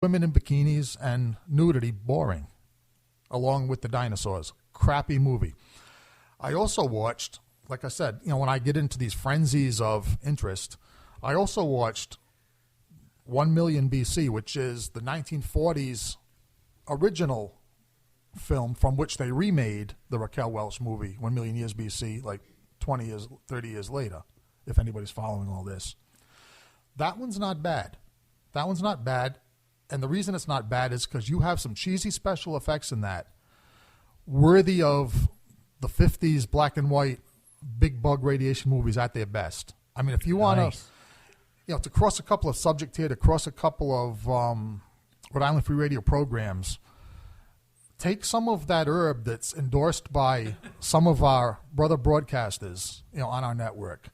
women in bikinis and nudity boring, along with the dinosaurs. Crappy movie. I also watched, like I said, when I get into these frenzies of interest, I also watched 1 Million BC, which is the 1940s original film from which they remade the Raquel Welch movie, 1 Million Years BC, like 20 years, 30 years later, if anybody's following all this. That one's not bad. That one's not bad. And the reason it's not bad is because you have some cheesy special effects in that, worthy of the 50s black and white big bug radiation movies at their best. I mean, if you want to, to cross a couple of subject here, to cross a couple of Rhode Island Free Radio programs, take some of that herb that's endorsed by some of our brother broadcasters, on our network,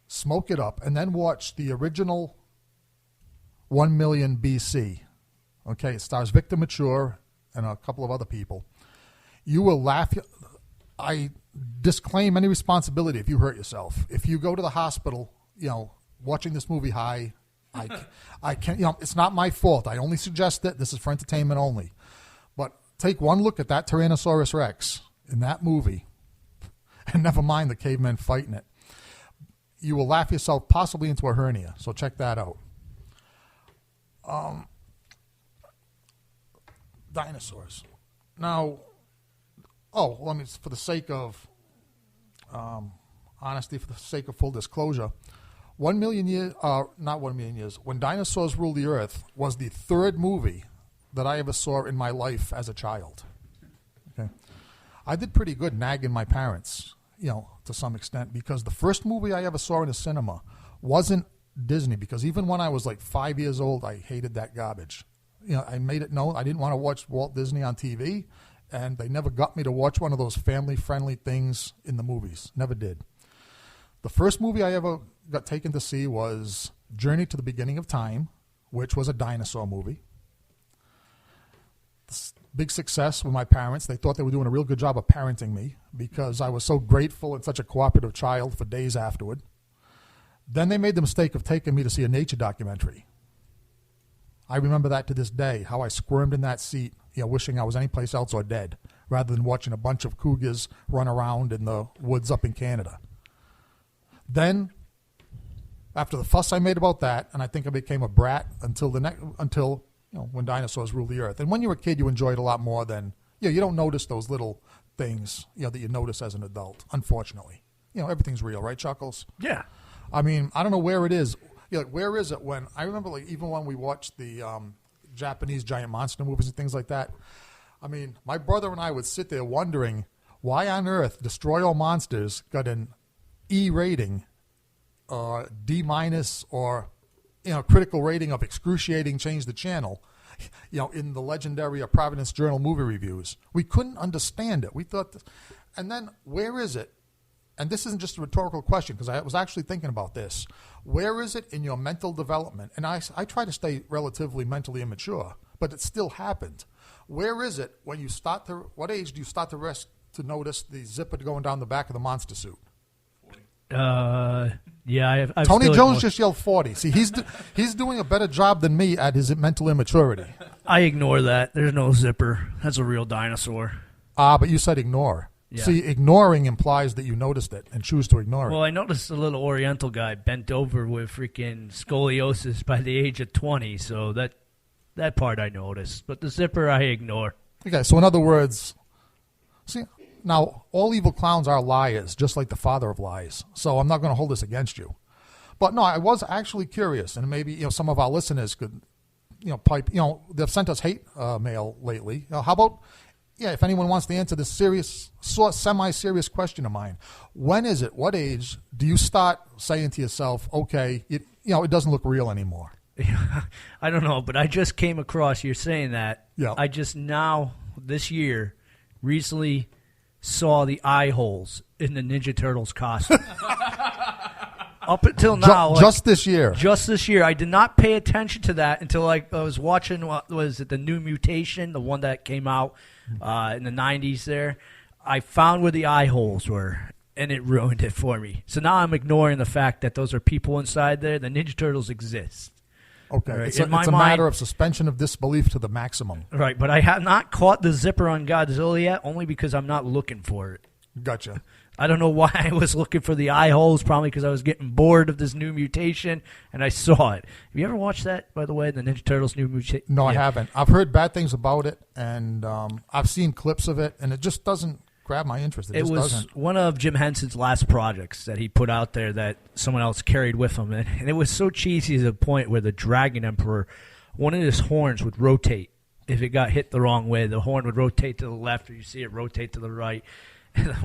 smoke it up, and then watch the original 1 Million BC. Okay, it stars Victor Mature and a couple of other people. You will laugh. I disclaim any responsibility if you hurt yourself. If you go to the hospital, watching this movie high, I can't, it's not my fault. I only suggest it. This is for entertainment only. But take one look at that Tyrannosaurus Rex in that movie, and never mind the cavemen fighting it. You will laugh yourself possibly into a hernia. So check that out. Dinosaurs. Now, for the sake of honesty, for the sake of full disclosure, 1 million years, not 1 million years, When Dinosaurs Ruled the Earth was the third movie that I ever saw in my life as a child. Okay, I did pretty good nagging my parents, to some extent, because the first movie I ever saw in the cinema wasn't Disney, because even when I was like 5 years old, I hated that garbage. I made it known I didn't want to watch Walt Disney on TV, and they never got me to watch one of those family-friendly things in the movies. Never did. The first movie I ever got taken to see was Journey to the Beginning of Time, which was a dinosaur movie. Big success with my parents. They thought they were doing a real good job of parenting me because I was so grateful and such a cooperative child for days afterward. Then they made the mistake of taking me to see a nature documentary. I remember that to this day, how I squirmed in that seat, wishing I was anyplace else or dead, rather than watching a bunch of cougars run around in the woods up in Canada. Then, after the fuss I made about that, and I think I became a brat until When Dinosaurs Ruled the Earth. And when you're a kid, you enjoy it a lot more than, you don't notice those little things, that you notice as an adult, unfortunately. Everything's real, right, Chuckles? Yeah. I mean, I don't know where it is. Where is it when, I remember even when we watched the Japanese giant monster movies and things like that, I mean, my brother and I would sit there wondering why on earth Destroy All Monsters got an E rating, D minus, or critical rating of excruciating, change the channel, in the legendary Providence Journal movie reviews. We couldn't understand it. We thought, and then where is it? And this isn't just a rhetorical question, because I was actually thinking about this. Where is it in your mental development? And I try to stay relatively mentally immature, but it still happened. Where is it when you what age do you start to notice the zipper going down the back of the monster suit? Yeah, I've Tony Jones just yelled 40. See, he's doing a better job than me at his mental immaturity. I ignore that. There's no zipper. That's a real dinosaur. But you said ignore. Yeah. See, ignoring implies that you noticed it and choose to ignore it. Well, I noticed a little Oriental guy bent over with freaking scoliosis by the age of 20, so that part I noticed. But the zipper I ignore. Okay, so in other words, see, now all evil clowns are liars, just like the father of lies. So I'm not going to hold this against you. But no, I was actually curious, and maybe some of our listeners could pipe. They've sent us hate mail lately. How about? Yeah, if anyone wants to answer this semi-serious question of mine, when is it, what age do you start saying to yourself, okay, it doesn't look real anymore? I don't know, but I just came across, you're saying that. Yeah. I just now, this year, recently saw the eye holes in the Ninja Turtles costume. Up until now. Just this year. Just this year. I did not pay attention to that until I was watching, what was it, the New Mutation, the one that came out in the 90s there. I found where the eye holes were, and it ruined it for me. So now I'm ignoring the fact that those are people inside there. The Ninja Turtles exist. Okay, Right. it's In my a mind- matter of suspension of disbelief to the maximum. Right, but I have not caught the zipper on Godzilla yet, only because I'm not looking for it. Gotcha. I don't know why I was looking for the eye holes, probably because I was getting bored of this new mutation, and I saw it. Have you ever watched that, by the way, the Ninja Turtles new mutation? No, I haven't. I've heard bad things about it, and I've seen clips of it, and it just doesn't grab my interest. It just was doesn't. one of Jim Henson's last projects that he put out there that someone else carried with him, and it was so cheesy to the point where the Dragon Emperor, one of his horns would rotate. If it got hit the wrong way, the horn would rotate to the left, or you see it rotate to the right.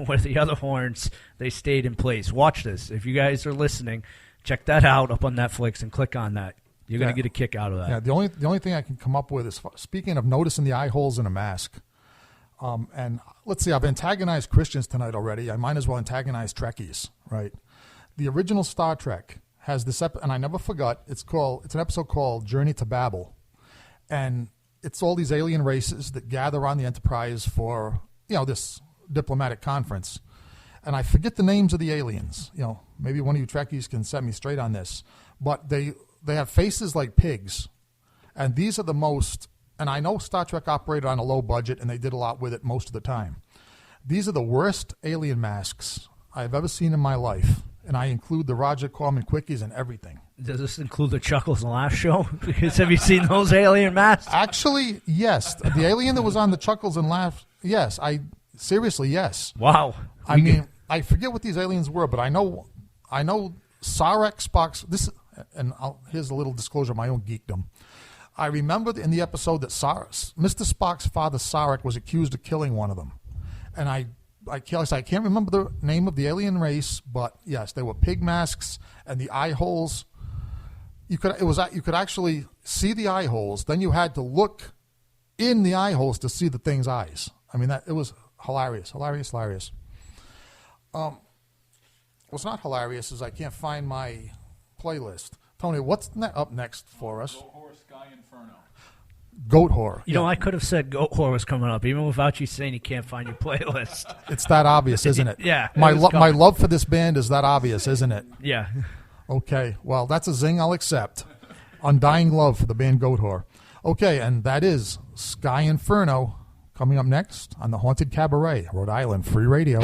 Where the other horns, they stayed in place. Watch this. If you guys are listening, check that out up on Netflix and click on that. You're going to get a kick out of that. Yeah, the only thing I can come up with is, speaking of noticing the eye holes in a mask, and let's see, I've antagonized Christians tonight already. I might as well antagonize Trekkies, right? The original Star Trek has this, and I never forgot, it's an episode called Journey to Babel. And it's all these alien races that gather on the Enterprise for, this diplomatic conference, and I forget the names of the aliens. Maybe one of you Trekkies can set me straight on this, but they have faces like pigs, and these are the most. And I know Star Trek operated on a low budget, and they did a lot with it most of the time. These are the worst alien masks I've ever seen in my life, and I include the Roger Corman quickies and everything. Does this include the Chuckles and Laughs show? Because have you seen those alien masks? Actually, yes. The alien that was on the Chuckles and Laughs, yes. Seriously, yes. Wow. I mean, I forget what these aliens were, but I know Sarek, Spock's. Here's a little disclosure of my own geekdom. I remember in the episode that Mr. Spock's father Sarek was accused of killing one of them, and I can't remember the name of the alien race, but yes, they were pig masks and the eye holes. You could actually see the eye holes. Then you had to look in the eye holes to see the thing's eyes. I mean, it was hilarious. What's not hilarious is I can't find my playlist. Tony, what's up next for us? Goat Horror, Sky Inferno. Goat Horror. You know, I could have said Goat Horror was coming up, even without you saying you can't find your playlist. It's that obvious, isn't it? Yeah. My love for this band is that obvious, isn't it? Yeah. Okay. Well, that's a zing I'll accept. Undying love for the band Goat Horror. Okay, and that is Sky Inferno coming up next on the Haunted Cabaret, Rhode Island Free Radio.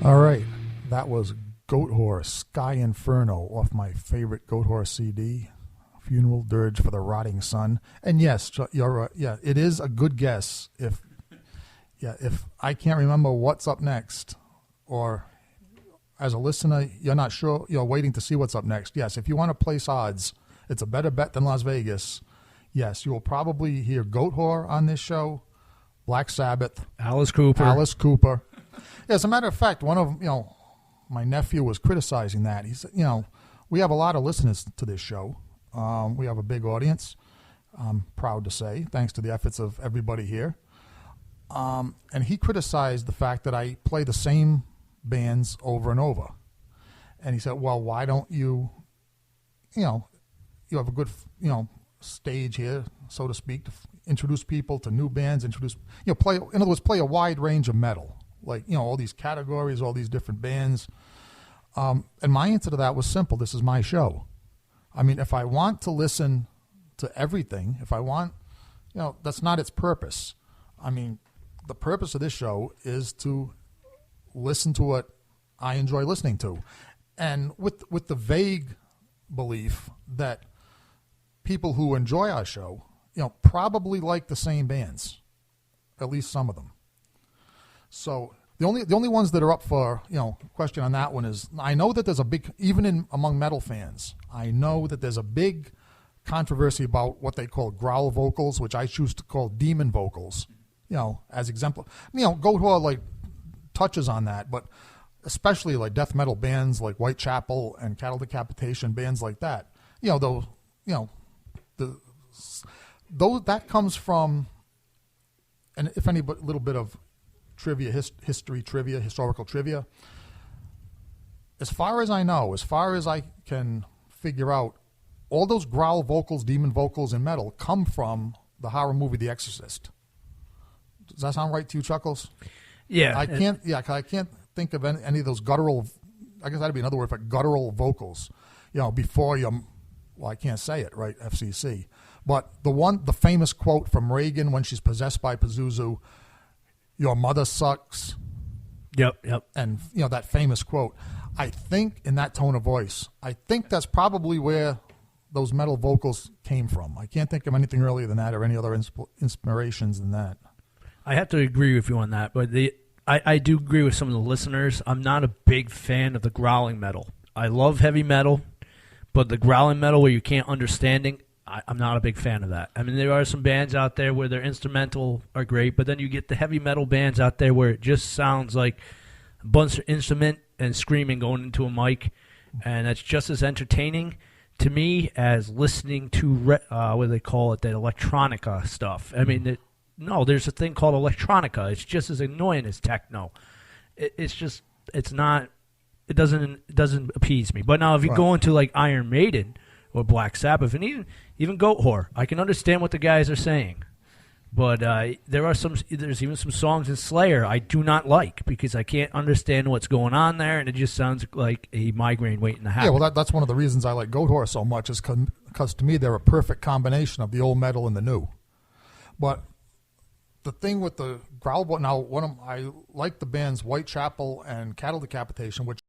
All right, that was Goat Horse, Sky Inferno, off my favorite Goat Horse CD, Funeral Dirge for the Rotting Sun. And yes, you're yeah, it is a good guess if I can't remember what's up next, or as a listener, you're not sure, you're waiting to see what's up next. Yes, if you want to place odds, it's a better bet than Las Vegas. Yes, you will probably hear Goat Whore on this show, Black Sabbath, Alice Cooper. Yeah, as a matter of fact, one of my nephew was criticizing that. He said, we have a lot of listeners to this show. We have a big audience. I'm proud to say, thanks to the efforts of everybody here. And he criticized the fact that I play the same bands over and over. And he said, well, why don't you, you have a good, stage here, so to speak, to introduce people to new bands, play, in other words, play a wide range of metal. Like, all these categories, all these different bands. And my answer to that was simple. This is my show. I mean, if I want to listen to everything, if I want, that's not its purpose. I mean, the purpose of this show is to listen to what I enjoy listening to. And with the vague belief that people who enjoy our show, probably like the same bands, at least some of them. So the only ones that are up for question on that one is, I know that there's a big, even among metal fans, I know that there's a big controversy about what they call growl vocals, which I choose to call demon vocals. As example, Goat Whore like touches on that, but especially like death metal bands like Whitechapel and Cattle Decapitation, bands like that. That comes from, and if any, but little bit of trivia, historical trivia. As far as I know, as far as I can figure out, all those growl vocals, demon vocals in metal come from the horror movie The Exorcist. Does that sound right to you, Chuckles? Yeah. I can't think of any of those guttural, I guess that'd be another word for guttural vocals, before I can't say it, right, FCC. But the famous quote from Reagan when she's possessed by Pazuzu, "Your mother sucks." Yep. And, that famous quote, I think in that tone of voice, I think that's probably where those metal vocals came from. I can't think of anything earlier than that or any other inspirations than that. I have to agree with you on that, but I do agree with some of the listeners. I'm not a big fan of the growling metal. I love heavy metal, but the growling metal where you can't understanding, I'm not a big fan of that. I mean, there are some bands out there where their instrumental are great, but then you get the heavy metal bands out there where it just sounds like a bunch of instrument and screaming going into a mic, and that's just as entertaining to me as listening to what do they call it, that electronica stuff. I mean, no, there's a thing called electronica. It's just as annoying as techno. It doesn't appease me. But now if you go into like Iron Maiden or Black Sabbath and even Goat Whore, I can understand what the guys are saying. But there's even some songs in Slayer I do not like because I can't understand what's going on there, and it just sounds like a migraine waiting to happen. Yeah, well, that's one of the reasons I like Goat Whore so much, is because to me they're a perfect combination of the old metal and the new. But the thing with the growl, now I like the bands Whitechapel and Cattle Decapitation, which